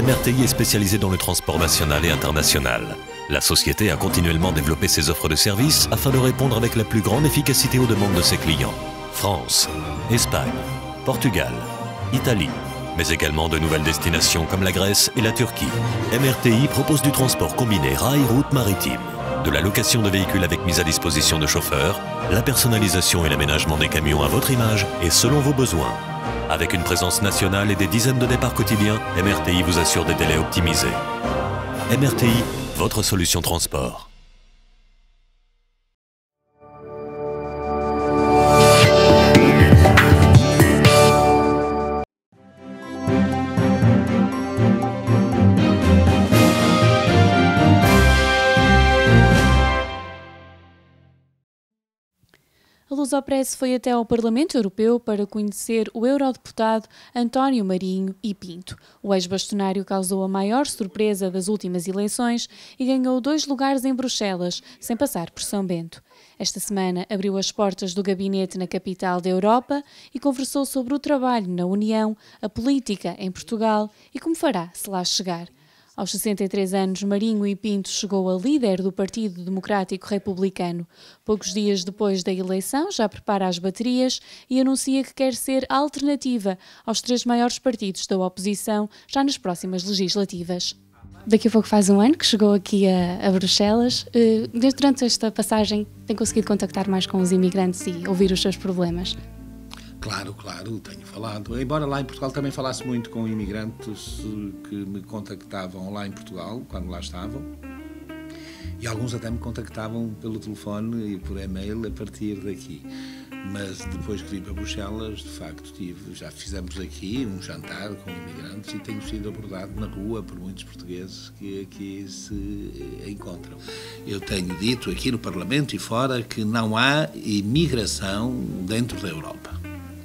MRTI est spécialisée dans le transport national et international. La société a continuellement développé ses offres de services afin de répondre avec la plus grande efficacité aux demandes de ses clients. France, Espagne, Portugal, Italie, mais également de nouvelles destinations comme la Grèce et la Turquie. MRTI propose du transport combiné rail-route maritime, de la location de véhicules avec mise à disposition de chauffeurs, la personnalisation et l'aménagement des camions à votre image et selon vos besoins. Avec une présence nationale et des dizaines de départs quotidiens, MRTI vous assure des délais optimisés. MRTI, votre solution transport. A Lusopress foi até ao Parlamento Europeu para conhecer o eurodeputado António Marinho e Pinto. O ex-bastonário causou a maior surpresa das últimas eleições e ganhou 2 lugares em Bruxelas, sem passar por São Bento. Esta semana abriu as portas do gabinete na capital da Europa e conversou sobre o trabalho na União, a política em Portugal e como fará se lá chegar. Aos 63 anos, Marinho e Pinto chegou a líder do Partido Democrático Republicano. Poucos dias depois da eleição, já prepara as baterias e anuncia que quer ser a alternativa aos 3 maiores partidos da oposição já nas próximas legislativas. Daqui a pouco faz um ano que chegou aqui a Bruxelas. Durante esta passagem, tem conseguido contactar mais com os imigrantes e ouvir os seus problemas? Claro, tenho falado. Embora lá em Portugal também falasse muito com imigrantes que me contactavam lá em Portugal, quando lá estavam. E alguns até me contactavam pelo telefone e por e-mail a partir daqui. Mas depois que vim para Bruxelas, de facto, já fizemos aqui um jantar com imigrantes e tenho sido abordado na rua por muitos portugueses que aqui se encontram. Eu tenho dito aqui no Parlamento e fora que não há imigração dentro da Europa.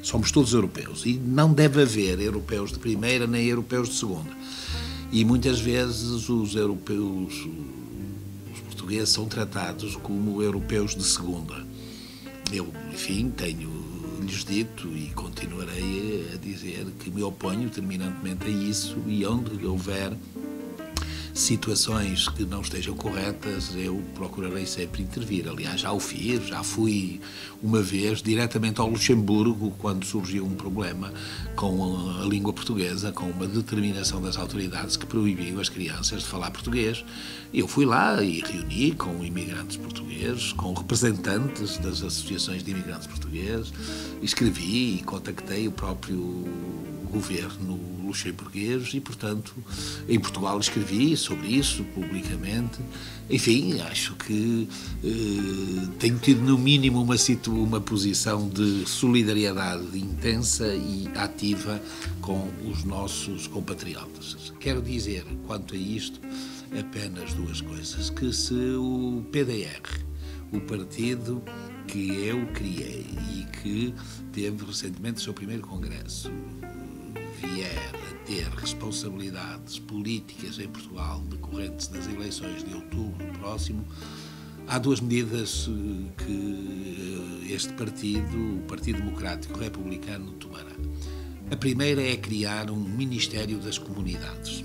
Somos todos europeus e não deve haver europeus de primeira nem europeus de segunda. E muitas vezes os portugueses são tratados como europeus de segunda. Eu, enfim, tenho-lhes dito e continuarei a dizer que me oponho terminantemente a isso e onde houver situações que não estejam corretas, eu procurarei sempre intervir. Aliás, já o fiz, já fui uma vez diretamente ao Luxemburgo quando surgiu um problema com a língua portuguesa, com uma determinação das autoridades que proibiu as crianças de falar português. Eu fui lá e reuni com imigrantes portugueses, com representantes das associações de imigrantes portugueses, escrevi e contactei o próprio governo luxemburguês e, portanto, em Portugal escrevi sobre isso publicamente. Enfim, acho que tenho tido no mínimo uma posição de solidariedade intensa e ativa com os nossos compatriotas. Quero dizer, quanto a isto, apenas 2 coisas. Que se o PDR, o partido que eu criei e que teve recentemente o seu primeiro congresso, vier a ter responsabilidades políticas em Portugal decorrentes das eleições de outubro próximo, há 2 medidas que este partido, o Partido Democrático Republicano, tomará. A primeira é criar um Ministério das Comunidades.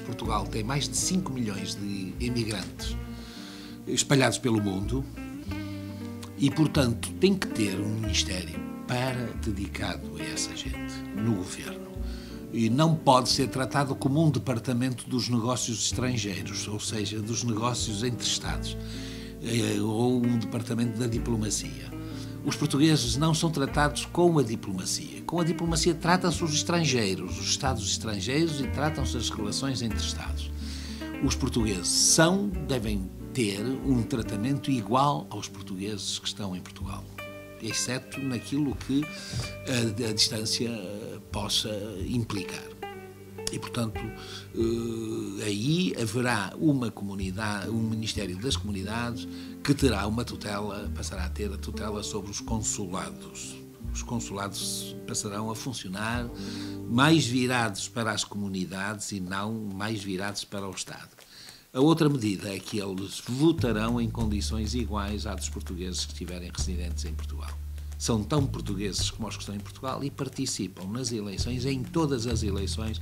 Portugal tem mais de 5 milhões de imigrantes espalhados pelo mundo e, portanto, tem que ter um ministério dedicado a essa gente, no governo. E não pode ser tratado como um departamento dos negócios estrangeiros, ou seja, dos negócios entre Estados, ou um departamento da diplomacia. Os portugueses não são tratados com a diplomacia. Com a diplomacia tratam-se os estrangeiros, os Estados estrangeiros, e tratam-se as relações entre Estados. Os portugueses devem ter um tratamento igual aos portugueses que estão em Portugal, exceto naquilo que a distância possa implicar. E, portanto, aí haverá um Ministério das Comunidades que terá uma tutela, passará a ter a tutela sobre os consulados. Os consulados passarão a funcionar mais virados para as comunidades e não mais virados para o Estado. A outra medida é que eles votarão em condições iguais à dos portugueses que estiverem residentes em Portugal. são tão portugueses como os que estão em Portugal e participam nas eleições, em todas as eleições,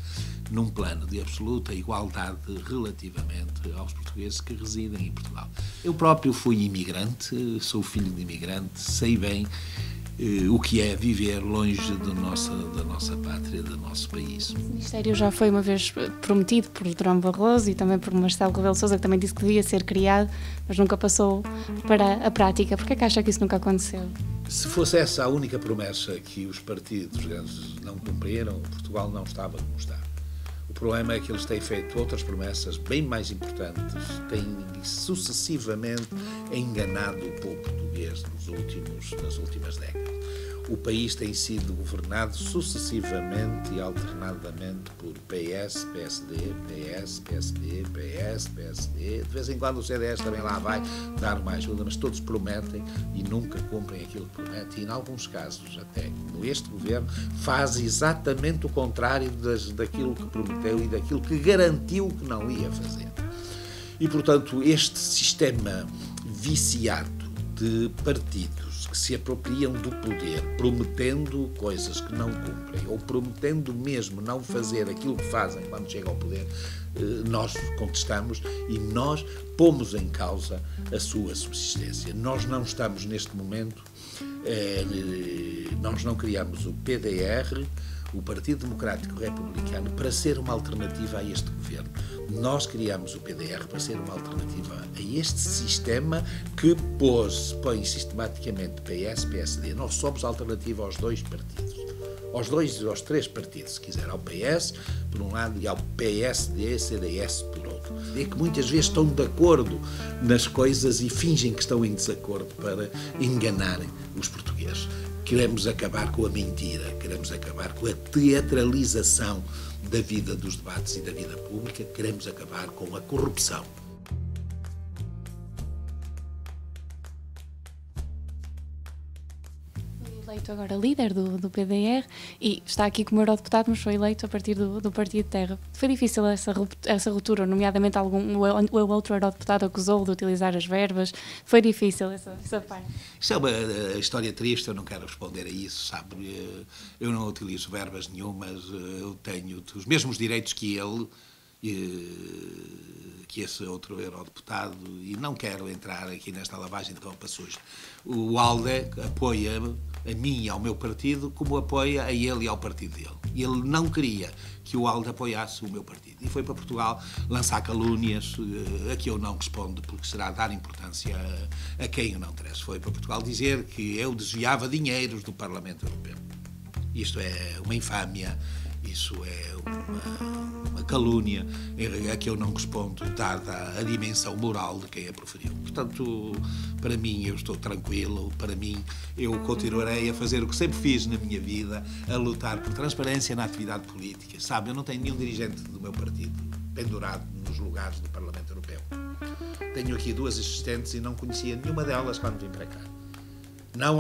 num plano de absoluta igualdade relativamente aos portugueses que residem em Portugal. Eu próprio fui imigrante, sou filho de imigrante, sei bem o que é viver longe da nossa pátria, do nosso país. O Ministério já foi uma vez prometido por Durão Barroso e também por Marcelo Rebelo de Sousa, que também disse que devia ser criado, mas nunca passou para a prática. Por que é que acha que isso nunca aconteceu? Se fosse essa a única promessa que os partidos grandes não cumpriram, Portugal não estava como está. O problema é que eles têm feito outras promessas bem mais importantes, têm sucessivamente enganado o povo português nas últimas décadas. O país tem sido governado sucessivamente e alternadamente por PS, PSD, PS, PSB, PS, PSD. De vez em quando o CDS também lá vai dar uma ajuda, mas todos prometem e nunca cumprem aquilo que prometem. E, em alguns casos, até como este governo, faz exatamente o contrário daquilo que prometeu e daquilo que garantiu que não ia fazer. E, portanto, este sistema viciado de partidos que se apropriam do poder, prometendo coisas que não cumprem, ou prometendo mesmo não fazer aquilo que fazem quando chegam ao poder, nós contestamos e nós pomos em causa a sua subsistência. Nós não estamos neste momento, nós não criamos o PDR, o Partido Democrático Republicano, para ser uma alternativa a este governo. Nós criamos o PDR para ser uma alternativa a este sistema que põe sistematicamente PS, PSD. Nós somos alternativa aos dois partidos. Aos três partidos, se quiser, ao PS por um lado e ao PSD, CDS por outro. É que muitas vezes estão de acordo nas coisas e fingem que estão em desacordo para enganarem os portugueses. Queremos acabar com a mentira, queremos acabar com a teatralização da vida dos debates e da vida pública, queremos acabar com a corrupção. Eleito agora líder do PDR e está aqui como eurodeputado, mas foi eleito a partir do Partido de Terra. Foi difícil essa ruptura, nomeadamente o outro eurodeputado acusou de utilizar as verbas. Foi difícil essa parte. Isto é uma história triste, eu não quero responder a isso, sabe? Eu não utilizo verbas nenhumas, eu tenho os mesmos direitos que ele, que esse outro eurodeputado, e não quero entrar aqui nesta lavagem de roupa suja. O ALDE apoia-me, a mim e ao meu partido, como apoia a ele e ao partido dele. E ele não queria que o ALDE apoiasse o meu partido. E foi para Portugal lançar calúnias a que eu não respondo, porque será dar importância a quem eu não interessa. Foi para Portugal dizer que eu desviava dinheiros do Parlamento Europeu. Isto é uma infâmia, isso é uma calúnia a que eu não respondo, dada a dimensão moral de quem a proferiu. Portanto, para mim, eu estou tranquilo, para mim, eu continuarei a fazer o que sempre fiz na minha vida, a lutar por transparência na atividade política. Sabe, eu não tenho nenhum dirigente do meu partido pendurado nos lugares do Parlamento Europeu. Tenho aqui 2 assistentes e não conhecia nenhuma delas quando vim para cá. Não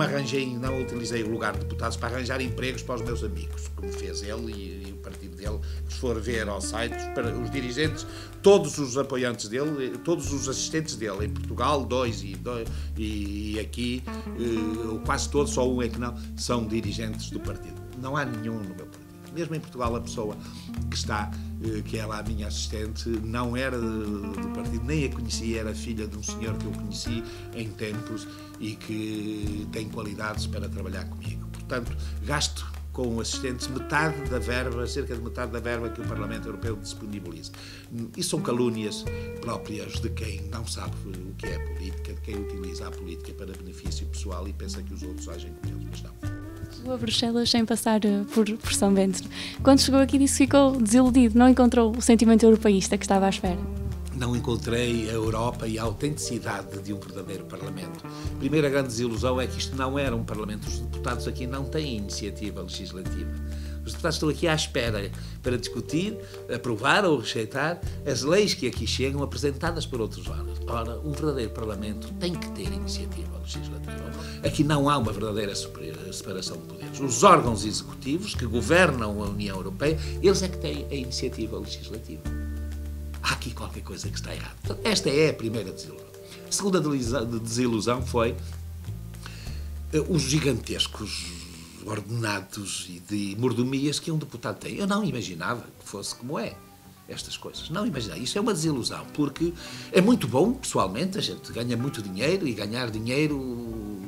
utilizei o lugar de deputados para arranjar empregos para os meus amigos, como fez ele e o partido dele. Se for ver ao site, para os dirigentes, todos os apoiantes dele, todos os assistentes dele, em Portugal, 2 e aqui, quase todos, só um é que não, são dirigentes do partido. Não há nenhum no meu partido. Mesmo em Portugal, a pessoa que é lá a minha assistente, não era do partido, nem a conhecia, era filha de um senhor que eu conheci em tempos e que tem qualidades para trabalhar comigo. Portanto, gasto com assistentes cerca de metade da verba que o Parlamento Europeu disponibiliza. E são calúnias próprias de quem não sabe o que é política, de quem utiliza a política para benefício pessoal e pensa que os outros agem como eles, mas não. Chegou a Bruxelas sem passar por São Bento. Quando chegou aqui disse que ficou desiludido, não encontrou o sentimento europeísta que estava à espera. Não encontrei a Europa e a autenticidade de um verdadeiro Parlamento. A primeira grande desilusão é que isto não era um Parlamento. Os deputados aqui não têm iniciativa legislativa. Os deputados estão aqui à espera para discutir, aprovar ou rejeitar as leis que aqui chegam apresentadas por outros órgãos. Ora, um verdadeiro Parlamento tem que ter iniciativa legislativa. Aqui não há uma verdadeira separação de poderes. Os órgãos executivos que governam a União Europeia, eles é que têm a iniciativa legislativa. Há aqui qualquer coisa que está errada. Esta é a primeira desilusão. A segunda desilusão foi os gigantescos ordenados e de mordomias que um deputado tem. Eu não imaginava que fosse como é. Estas coisas. Não imaginar. Isso é uma desilusão, porque é muito bom, pessoalmente, a gente ganha muito dinheiro e ganhar dinheiro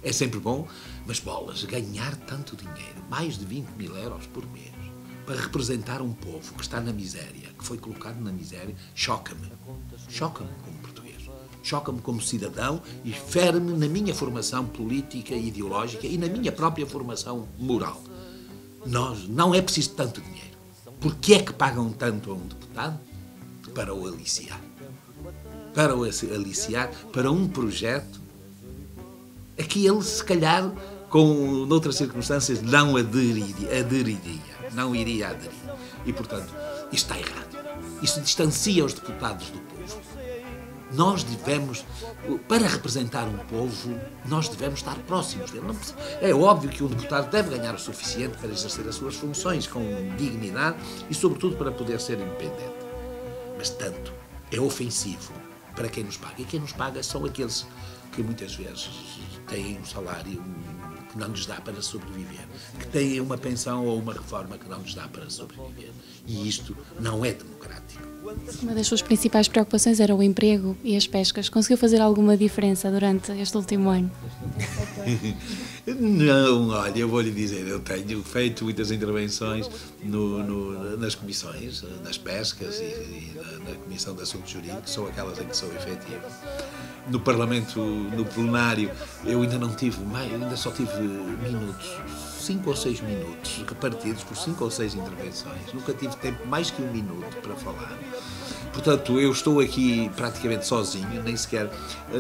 é sempre bom, mas bolas, ganhar tanto dinheiro, mais de 20.000 euros por mês, para representar um povo que está na miséria, que foi colocado na miséria, choca-me. Choca-me como português. Choca-me como cidadão e fere-me na minha formação política e ideológica e na minha própria formação moral. Não é preciso tanto dinheiro. Porquê é que pagam tanto a um deputado? Para o aliciar. Para o aliciar para um projeto a que ele, se calhar, noutras circunstâncias, não aderiria. Não iria aderir. E, portanto, isto está errado. Isto distancia os deputados do povo. Nós devemos, para representar um povo, nós devemos estar próximos dele. É óbvio que um deputado deve ganhar o suficiente para exercer as suas funções com dignidade e, sobretudo, para poder ser independente. Mas tanto é ofensivo para quem nos paga. E quem nos paga são aqueles que muitas vezes têm um salário que não lhes dá para sobreviver, que têm uma pensão ou uma reforma que não lhes dá para sobreviver. E isto não é democrático. Uma das suas principais preocupações era o emprego e as pescas. Conseguiu fazer alguma diferença durante este último ano? Não, olha, eu vou lhe dizer, eu tenho feito muitas intervenções nas comissões, das pescas e na Comissão de Assuntos Jurídicos, que são aquelas em que sou efetivo. No Parlamento, no plenário, eu ainda não tive mais, ainda só tive minutos, 5 ou 6 minutos, repartidos por 5 ou 6 intervenções. Nunca tive tempo mais que 1 minuto para falar. Portanto, eu estou aqui praticamente sozinho, nem sequer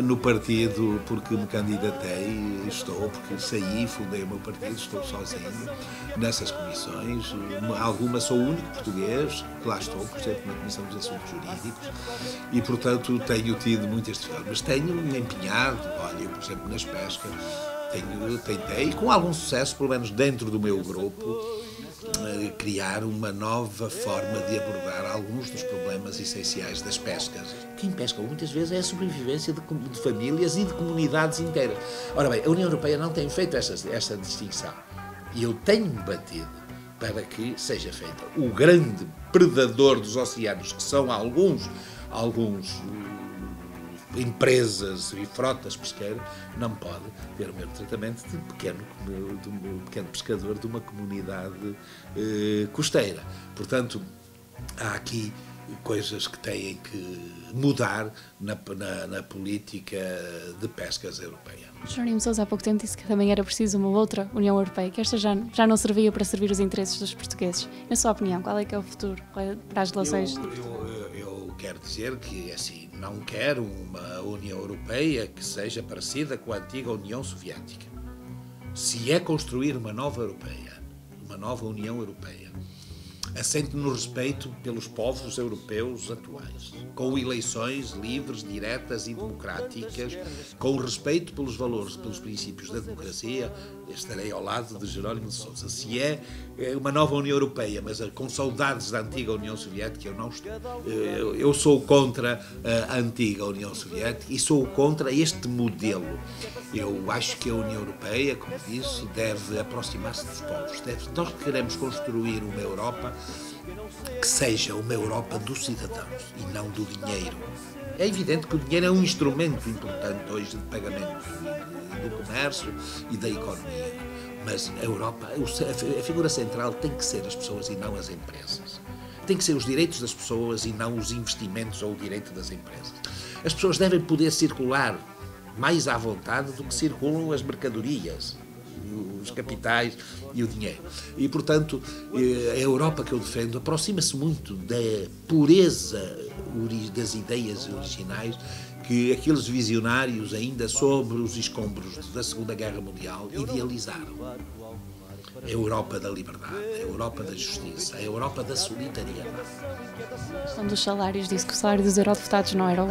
no partido porque me candidatei, porque saí, fundei o meu partido, estou sozinho nessas comissões. Algumas sou o único português que lá estou, por exemplo, na Comissão dos Assuntos Jurídicos, e, portanto, tenho tido muitas dificuldades. Mas tenho-me empenhado, olha, eu, por exemplo, nas pescas, tentei, com algum sucesso, pelo menos dentro do meu grupo, criar uma nova forma de abordar alguns dos problemas essenciais das pescas. Quem pesca muitas vezes é a sobrevivência de famílias e de comunidades inteiras. Ora bem, a União Europeia não tem feito esta distinção. E eu tenho batido para que seja feita. O grande predador dos oceanos, que são alguns empresas e frotas pesqueiras, não pode ter o mesmo tratamento de um pequeno pescador de uma comunidade costeira. Portanto, há aqui coisas que têm que mudar na política de pescas europeia. Jerónimo Sousa há pouco tempo disse que também era preciso uma outra União Europeia, que esta já não servia para servir os interesses dos portugueses. Na sua opinião, qual é que é o futuro para as relações? Eu quero dizer que, assim, não quero uma União Europeia que seja parecida com a antiga União Soviética. Se é construir uma nova União Europeia, assente no respeito pelos povos europeus atuais, com eleições livres, diretas e democráticas, com respeito pelos valores, pelos princípios da democracia, estarei ao lado de Jerónimo de Sousa. Se é uma nova União Europeia, mas com saudades da antiga União Soviética, eu não estou. Eu sou contra a antiga União Soviética e sou contra este modelo. Eu acho que a União Europeia, como disse, deve aproximar-se dos povos. Nós queremos construir uma Europa que seja uma Europa dos cidadãos e não do dinheiro. É evidente que o dinheiro é um instrumento importante hoje de pagamento do comércio e da economia, mas a Europa, a figura central tem que ser as pessoas e não as empresas. Tem que ser os direitos das pessoas e não os investimentos ou o direito das empresas. As pessoas devem poder circular mais à vontade do que circulam as mercadorias, os capitais e o dinheiro. E, portanto, a Europa que eu defendo aproxima-se muito da pureza das ideias originais que aqueles visionários, ainda sobre os escombros da Segunda Guerra Mundial, idealizaram. A Europa da liberdade, a Europa da justiça, a Europa da solidariedade. A questão dos salários, disse que o salário dos eurodeputados não era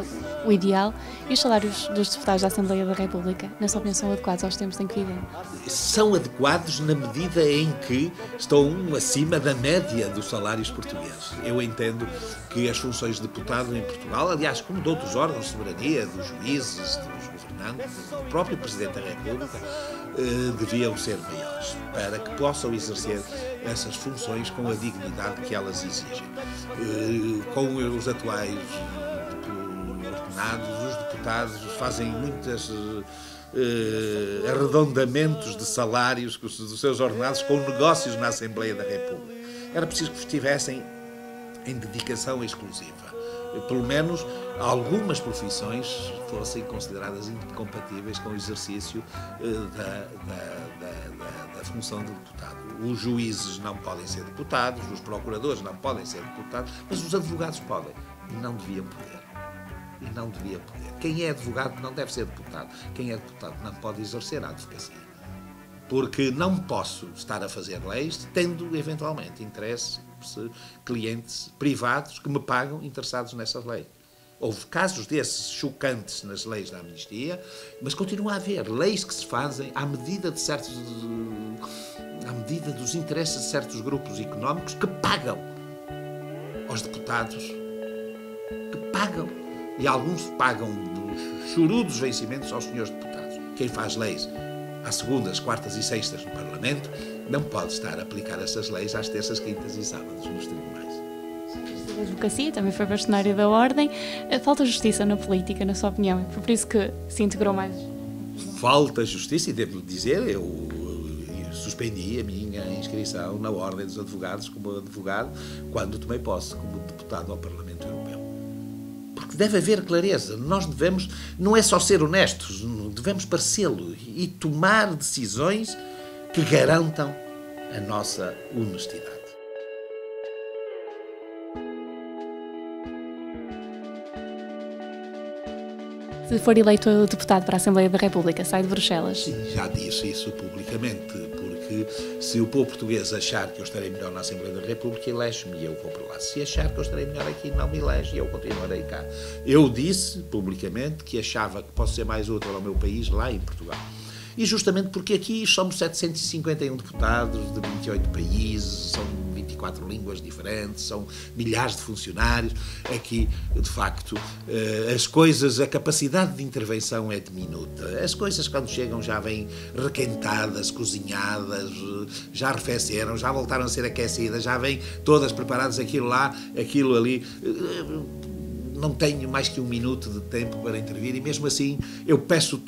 o ideal e os salários dos deputados da Assembleia da República, na sua opinião, são adequados aos tempos em que vivemos? São adequados na medida em que estão acima da média dos salários portugueses. Eu entendo que as funções de deputado em Portugal, aliás, como de outros órgãos de soberania, dos juízes, dos governantes, governante, do próprio Presidente da República, deviam ser maiores, para que possam exercer essas funções com a dignidade que elas exigem. Com os atuais ordenados, os deputados fazem muitas arredondamentos de salários dos seus ordenados com negócios na Assembleia da República. Era preciso que estivessem em dedicação exclusiva. Pelo menos algumas profissões fossem consideradas incompatíveis com o exercício da função de deputado. Os juízes não podem ser deputados, os procuradores não podem ser deputados, mas os advogados podem. E não deviam poder. E não devia poder. Quem é advogado não deve ser deputado. Quem é deputado não pode exercer a advocacia. Porque não posso estar a fazer leis tendo, eventualmente, interesses, clientes privados que me pagam interessados nessas leis. Houve casos desses chocantes nas leis da amnistia, mas continua a haver leis que se fazem à medida dos interesses de certos grupos económicos que pagam aos deputados, que pagam. E alguns pagam dos chorudos vencimentos aos senhores deputados. Quem faz leis às segundas, quartas e sextas no Parlamento não pode estar a aplicar essas leis às terças, quintas e sábados nos tribunais. A advocacia também foi bastonário da Ordem. Falta justiça na política, na sua opinião, e por isso que se integrou mais? Falta justiça, e devo dizer, eu suspendi a minha inscrição na Ordem dos Advogados como advogado quando tomei posse como deputado ao Parlamento Europeu. Porque deve haver clareza. Nós devemos, não é só ser honestos, devemos parecê-lo e tomar decisões que garantam a nossa honestidade. Se for eleito deputado para a Assembleia da República, sai de Bruxelas? Sim, já disse isso publicamente, porque se o povo português achar que eu estarei melhor na Assembleia da República, elege-me e eu vou para lá. Se achar que eu estarei melhor aqui, não me elege e eu continuarei cá. Eu disse publicamente que achava que posso ser mais útil ao meu país lá em Portugal. E justamente porque aqui somos 751 deputados de 28 países, são 24 línguas diferentes, são milhares de funcionários. Aqui, de facto, as coisas, a capacidade de intervenção é diminuta. As coisas, quando chegam, já vêm requentadas, cozinhadas, já arrefeceram, já voltaram a ser aquecidas, já vêm todas preparadas, aquilo lá, aquilo ali. Não tenho mais que 1 minuto de tempo para intervir e mesmo assim eu peço em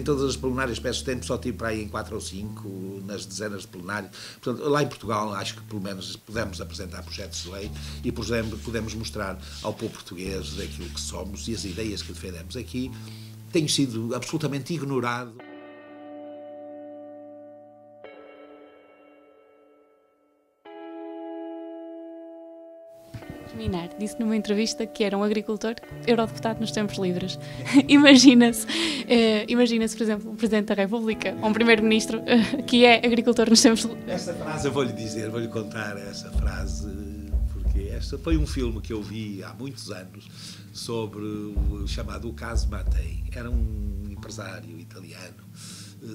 todas as plenárias peço tempo, só tive para aí em 4 ou 5 nas dezenas de plenários. Portanto, lá em Portugal acho que pelo menos podemos apresentar projetos de lei e podemos mostrar ao povo português daquilo que somos e as ideias que defendemos. Aqui tenho sido absolutamente ignorado. Disse numa entrevista que era um agricultor eurodeputado nos tempos livres. Imagina-se, por exemplo, um Presidente da República ou um Primeiro-Ministro que é agricultor nos tempos livres. Esta frase eu vou-lhe contar essa frase, porque esta foi um filme que eu vi há muitos anos sobre o chamado O Caso Mattei. Era um empresário italiano,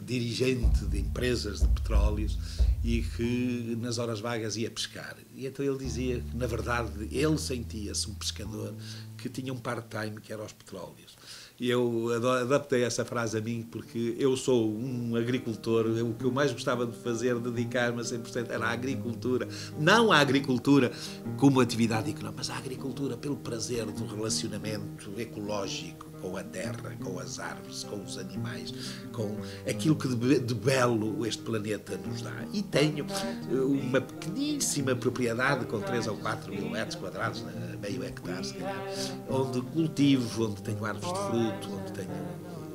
dirigente de empresas de petróleos e que nas horas vagas ia pescar. E então ele dizia que, na verdade, ele sentia-se um pescador que tinha um part-time que era aos petróleos. E eu adaptei essa frase a mim porque eu sou um agricultor, o que eu mais gostava de fazer, dedicar-me a 100% era a agricultura. Não a agricultura como atividade económica, mas a agricultura pelo prazer do relacionamento ecológico com a terra, com as árvores, com os animais, com aquilo que de belo este planeta nos dá. E tenho uma pequeníssima propriedade com 3 ou 4 mil metros quadrados, meio hectare, se calhar, onde cultivo, onde tenho árvores de fruto, onde tenho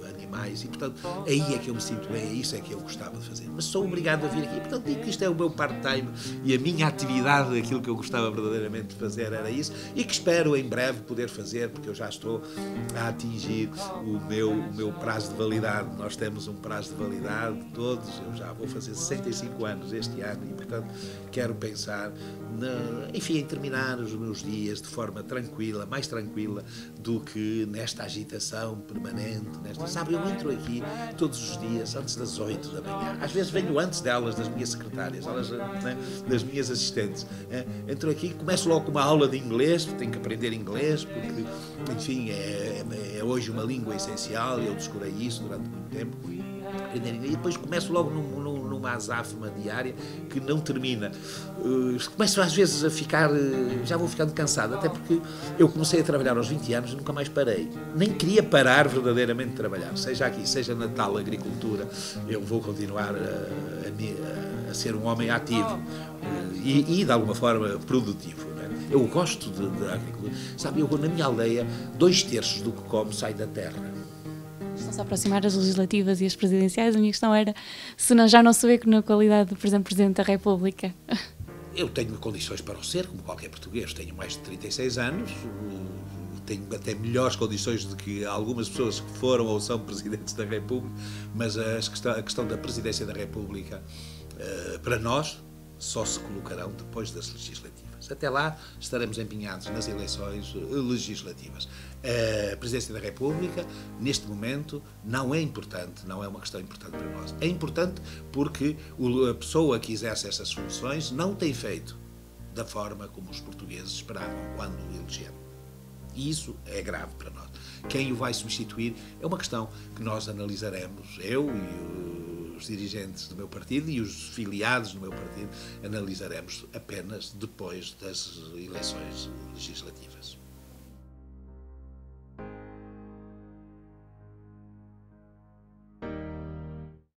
animais e, portanto, aí é que eu me sinto bem, é isso é que eu gostava de fazer. Mas sou obrigado a vir aqui, portanto, digo que isto é o meu part-time e a minha atividade, aquilo que eu gostava verdadeiramente de fazer era isso e que espero em breve poder fazer, porque eu já estou a atingir o meu prazo de validade. Nós temos um prazo de validade, todos, eu já vou fazer 65 anos este ano e, portanto, quero pensar, em terminar os meus dias de forma tranquila, mais tranquila, do que nesta agitação permanente. Sabe, eu entro aqui todos os dias, antes das 8 da manhã. Às vezes venho antes delas, das minhas secretárias, das minhas assistentes. Entro aqui e começo logo com uma aula de inglês, tenho que aprender inglês, porque, enfim, é hoje uma língua essencial, eu descurei isso durante muito tempo. E depois começo logo numa azáfama diária que não termina. Começo às vezes a ficar, já vou ficando cansado, até porque eu comecei a trabalhar aos 20 anos e nunca mais parei. Nem queria parar verdadeiramente de trabalhar, seja aqui, seja na tal agricultura, eu vou continuar a ser um homem ativo e de alguma forma produtivo. Eu gosto da agricultura. Sabe, eu na minha aldeia, 2/3 do que como sai da terra. Estão-se a aproximar as legislativas e as presidenciais. A minha questão era se já não se vê que na qualidade de, por exemplo, Presidente da República. Eu tenho condições para o ser, como qualquer português. Tenho mais de 36 anos, tenho até melhores condições do que algumas pessoas que foram ou são Presidentes da República, mas a questão da Presidência da República, para nós, só se colocarão depois das legislativas. Até lá estaremos empenhados nas eleições legislativas. A Presidência da República, neste momento, não é importante, não é uma questão importante para nós. É importante porque a pessoa que exerce essas funções não o tem feito da forma como os portugueses esperavam quando o elegeram. E isso é grave para nós. Quem o vai substituir é uma questão que nós analisaremos, eu e os dirigentes do meu partido e os filiados do meu partido, analisaremos apenas depois das eleições legislativas.